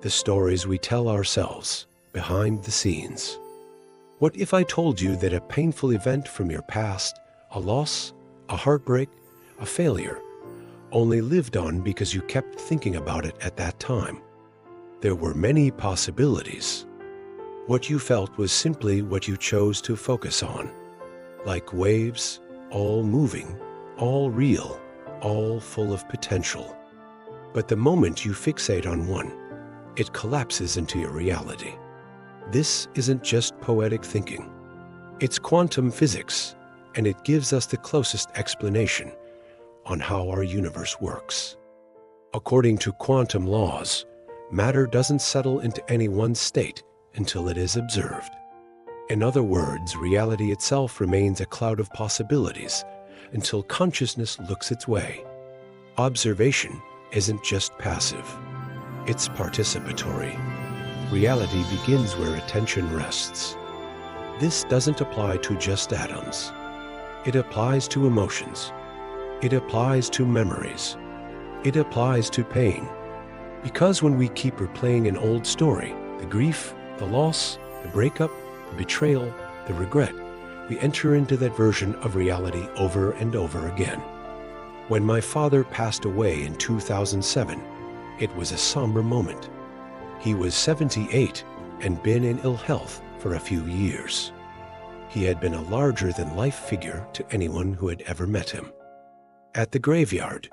the stories we tell ourselves behind the scenes. What if I told you that a painful event from your past, a loss, a heartbreak, a failure, only lived on because you kept thinking about it at that time? There were many possibilities. What you felt was simply what you chose to focus on. Like waves, all moving, all real, all full of potential. But the moment you fixate on one, it collapses into your reality. This isn't just poetic thinking. It's quantum physics, and it gives us the closest explanation on how our universe works. According to quantum laws, matter doesn't settle into any one state until it is observed. In other words, reality itself remains a cloud of possibilities until consciousness looks its way. Observation isn't just passive, it's participatory. Reality begins where attention rests. This doesn't apply to just atoms. It applies to emotions. It applies to memories. It applies to pain. Because when we keep replaying an old story, the grief, the loss, the breakup, the betrayal, the regret, we enter into that version of reality over and over again. When my father passed away in 2007, it was a somber moment. He was 78 and been in ill health for a few years. He had been a larger-than-life figure to anyone who had ever met him. At the graveyard,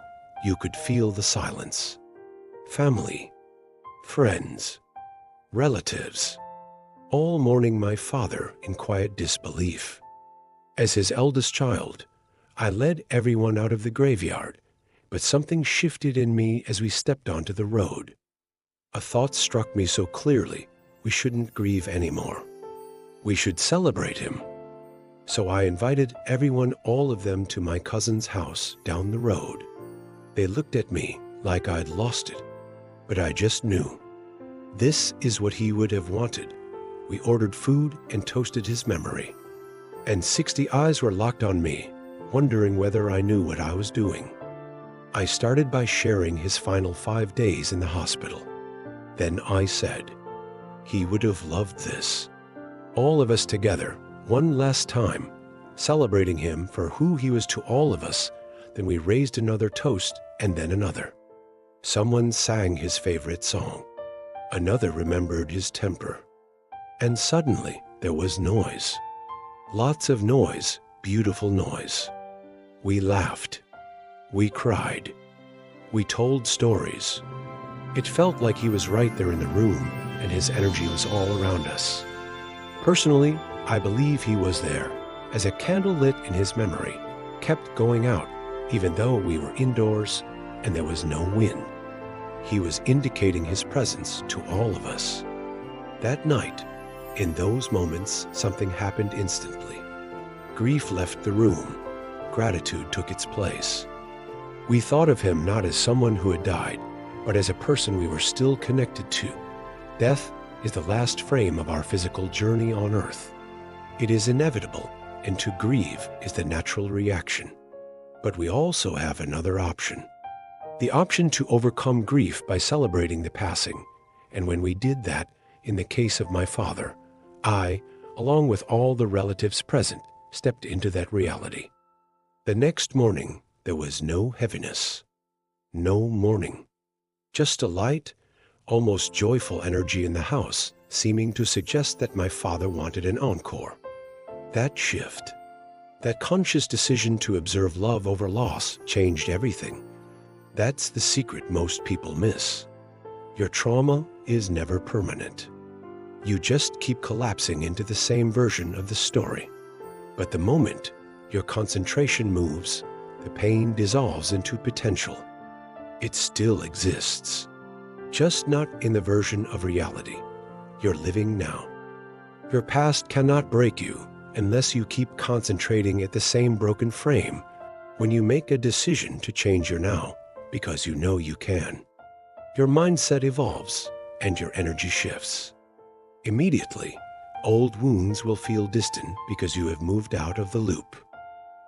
you could feel the silence. Family, friends, relatives, all mourning my father in quiet disbelief. As his eldest child, I led everyone out of the graveyard, but something shifted in me as we stepped onto the road. A thought struck me so clearly, we shouldn't grieve anymore. We should celebrate him. So I invited everyone, all of them, to my cousin's house down the road. They looked at me like I'd lost it, but I just knew. This is what he would have wanted. We ordered food and toasted his memory. And 60 eyes were locked on me, wondering whether I knew what I was doing. I started by sharing his final 5 days in the hospital. Then I said, he would have loved this. All of us together, one last time, celebrating him for who he was to all of us. Then we raised another toast and then another. Someone sang his favorite song. Another remembered his temper. And suddenly there was noise. Lots of noise, beautiful noise. We laughed. We cried. We told stories. It felt like he was right there in the room, and his energy was all around us. Personally, I believe he was there, as a candle lit in his memory kept going out, even though we were indoors and there was no wind. He was indicating his presence to all of us. That night, in those moments, something happened instantly. Grief left the room. Gratitude took its place. We thought of him not as someone who had died, but as a person we were still connected to. Death is the last frame of our physical journey on earth. It is inevitable, and to grieve is the natural reaction. But we also have another option. The option to overcome grief by celebrating the passing. And when we did that, in the case of my father, I, along with all the relatives present, stepped into that reality. The next morning, there was no heaviness, no mourning, just a light, almost joyful energy in the house, seeming to suggest that my father wanted an encore. That shift, that conscious decision to observe love over loss, changed everything. That's the secret most people miss. Your trauma is never permanent. You just keep collapsing into the same version of the story. But the moment your concentration moves, the pain dissolves into potential. It still exists, just not in the version of reality you're living now. Your past cannot break you unless you keep concentrating at the same broken frame when you make a decision to change your now because you know you can. Your mindset evolves and your energy shifts. Immediately, old wounds will feel distant because you have moved out of the loop.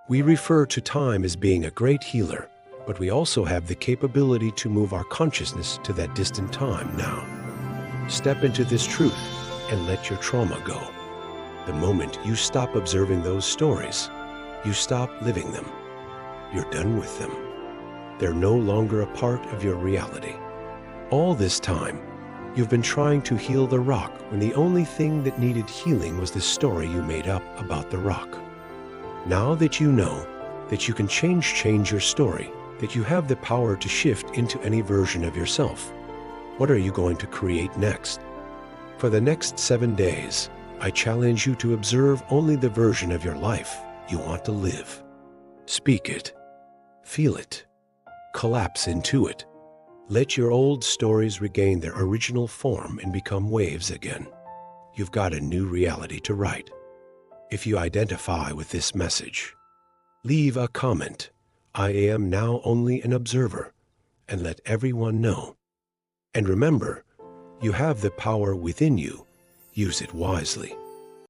We refer to time as being a great healer, but we also have the capability to move our consciousness to that distant time now. Step into this truth and let your trauma go. The moment you stop observing those stories, you stop living them. You're done with them. They're no longer a part of your reality. All this time, you've been trying to heal the rock when the only thing that needed healing was the story you made up about the rock. Now that you know that you can change your story, that you have the power to shift into any version of yourself, what are you going to create next? For the next 7 days, I challenge you to observe only the version of your life you want to live. Speak it. Feel it. Collapse into it. Let your old stories regain their original form and become waves again. You've got a new reality to write. If you identify with this message, leave a comment. I am now only an observer, and let everyone know. And remember, you have the power within you. Use it wisely.